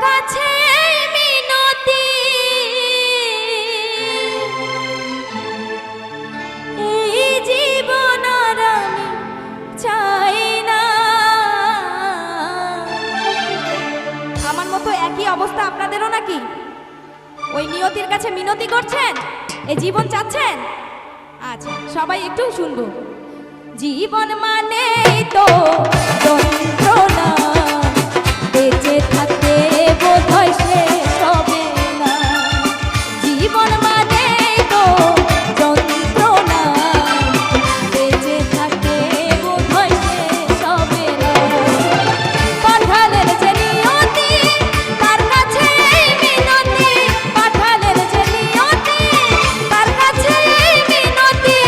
কাছে মিনতি, এই জীবন আর আমি চাই না। আমার মতো একই অবস্থা আপনাদেরও নাকি? ওই নিয়তির কাছে মিনতি করছেন, এই জীবন চাচ্ছেন? আচ্ছা, সবাই একটু শুনবো। জীবন মানে তো যন্ত্রণা, বেঁচে থাকতে বোধহয় শেষ হবে না। জীবন মানে তো যন্ত্রণা, বেঁচে থাকতে বোধহয় শেষ হবে না। পাঠালের যে নিয়তি, তার কাছে মিনতি, পাঠালের যে নিয়তি, তার কাছে মিনতি,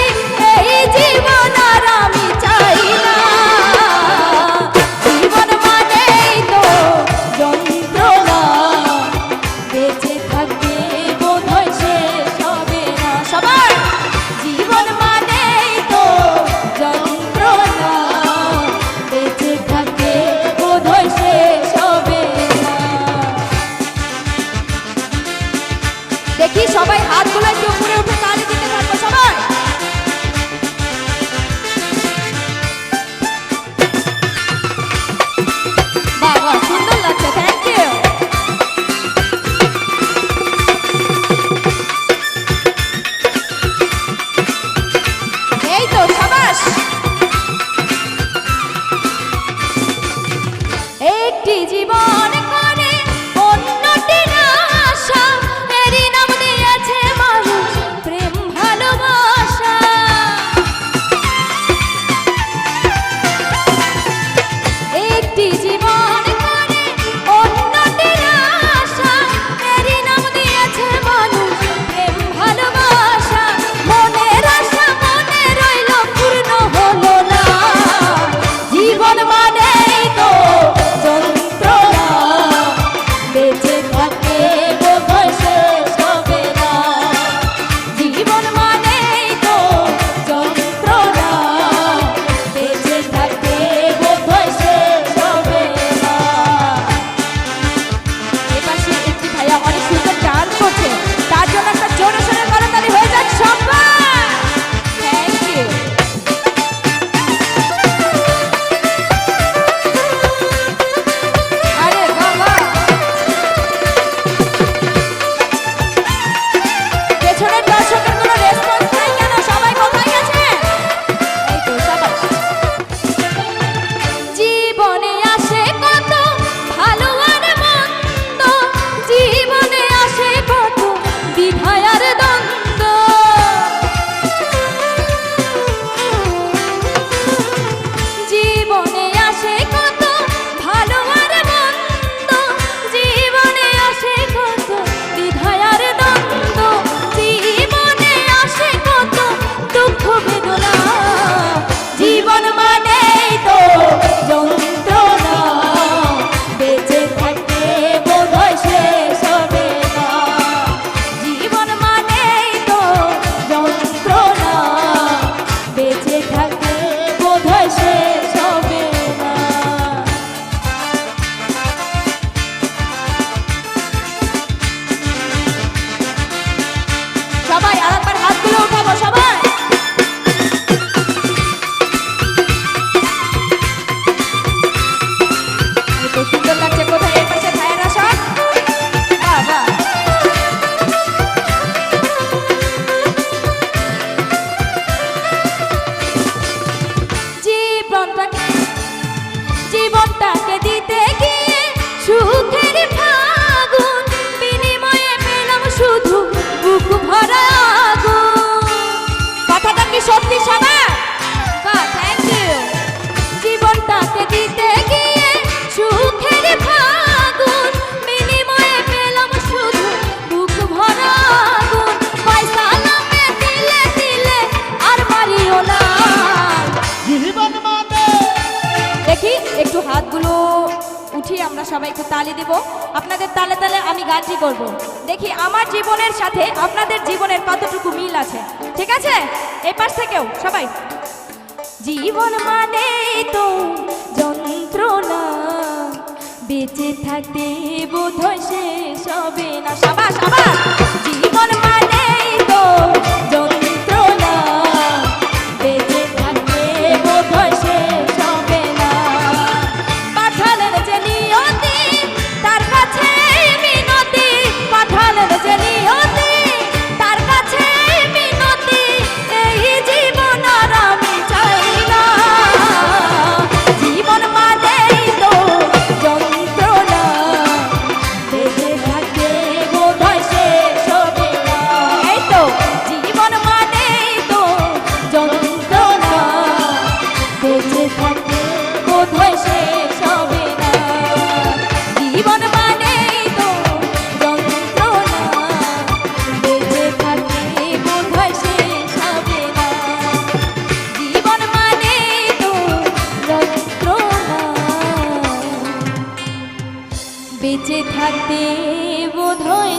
এই জীবন আর আমি চাই না। জীবন মানেই তো যন্ত্রণা, বেঁচে থাকতে বোধহয় শেষ হবে না। সবার জীবন মানেই তো যন্ত্রণা, বেঁচে থাকতে বোধহয় শেষ হবে না। দেখি সবাই হাতগুলো একটু উপরে উঠে তালি দিতে থাকবো সবাই। বাহ বাহ, সুন্দর লাগছে, থ্যাংক ইউ। এই তো সাবাস। একটি জীবন করে অন্যটির আশা, এরই নাম দিয়েছে মানুষ প্রেম ভালোবাসা। একটি জীবন করে অন্যটির আশা, এরই নাম দিয়েছে মানুষ প্রেম ভালোবাসা। মনের আশা মনে রইল, পূর্ণ হলো না। জীবন মানেই তো যন্ত্রণা, বেঁচে থাকতে বোধহয় শেষ হবে না। জীবন মানেই তো যন্ত্রণা, বেঁচে থাকতে বোধহয় শেষ হবে না। এপাশে একটি ভাইয়া অনেক সুন্দর ডান্স করছে, তার জন্য একটা জোরে সোরে করতালি হয়ে যাক সবাই। Thank you. আরে বাবা, পেছনের দর্শকের কোনো রেসপন্স নাই কেন? সবাই কোথায় গেছে? এই তো সাবাস। জীবনে আসে কত ভালো আর মন্দ, জীবনে আসে কত দ্বিধা আর দ্বন্দ্ব। জীবনে আসে কত ভালো আর মন্দ, জীবনে আসে কত দ্বিধা আর দ্বন্দ্ব। জীবনে আসে কত দুঃখ বেদনা, জীবন মানেই তো যন্ত্রণা, বেঁচে থাকতে বোধহয় শেষ হবে না। জীবন মানেই তো যন্ত্রণা, বেঁচে থাকতে বোধহয় শেষ হবে না। সবাই আরেকবার হাতগুলো উঠাবো সবাই। এই তো সুন্দর লাগছে, কোথায় এর পাশে ভাইয়েরা সব? বাহ বাহ। জীবনটাকে দিতে গিয়ে সুখের ফাগুন, বিনিময়ে পেলাম শুধু বুক ভরা আগুন। কথাটা কি সত্যি সবার? বাহ, থ্যাংক ইউ। জীবনটাকে দিতে গিয়ে সুখের ফাগুন, বিনিময়ে পেলাম শুধু বুক ভরা আগুন। পয়সা নামে দিলে দিলে আর মারিও না। জীবন মানে দেখি একটু হাতগুলো উঠিয়ে আমরা সবাই একটু তালি দেব। আপনাদের তালে তালে আমি গানটি করব। দেখি আমার জীবনের সাথে আপনাদের জীবনের কতটুকু মিল আছে। ঠিক আছে? এই পাশ থেকেও সবাই। জীবন মানে তো যন্ত্রণা, বেঁচে থাকতে বোধহয় শেষ হবে না। সাবাস সাবাস। জীবন মানেই তো যন্ত্রণা, বেঁচে থাকতে বোধহয় শেষ হবে না। পাঠালেন যে নিয়তি তার কাছে মিনতি, পাঠালেন যে নিয়তি তার কাছে মিনতি, এই জীবন আর আমি চাই না। জীবন মানেই তো যন্ত্রণা, বেঁচে থাকতে বোধহয় শেষ হবে না। এই তো জীবন মানেই তো যন্ত্রণা, বেঁচে থাকতে বোধহয় শেষ হবে না। জীবন মানেই তো যন্ত্রণা, বেঁচে থাকতে বোধহয় শেষ হবে না। জীবন মানেই তো যন্ত্রণা, বেঁচে থাকতে বোধহয়